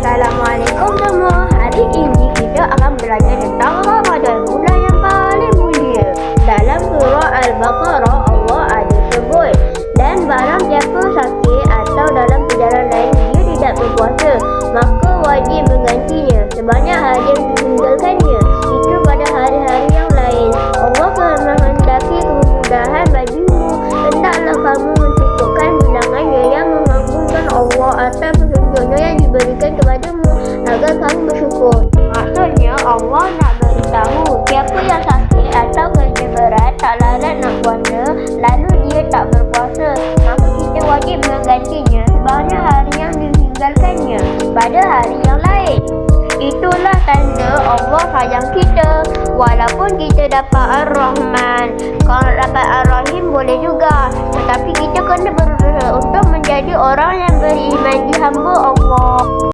Assalamualaikum semua. Hari ini kita akan belajar tentang Ramadan, bulan yang paling mulia. Dalam surah Al-Baqarah Allah ada sebut, dan barang siapa sakit atau dalam perjalanan lain dia tidak berpuasa, maka wajib menggantinya sebanyak hari yang ditinggalkannya itu pada hari-hari yang lain. Allah telah menghendaki kemudahan bagimu, hendaklah kamu mencukupkan bilangannya yang mengagungkan Allah atas petunjuknya yang diberikan kepadamu agar kamu bersyukur. Maksudnya Allah nak beritahu siapa yang sakit atau kerja berat tak larat nak puasa lalu dia tak berpuasa, maka kita wajib menggantinya sebanyak hari yang ditinggalkannya pada hari yang lain. Itulah tanda Allah sayang kita. Walaupun kita dapat Ar-Rahman, kalau dapat Ar-Rahim boleh juga, tetapi kita kena berusaha untuk menjadi orang yang beriman di hamba Allah.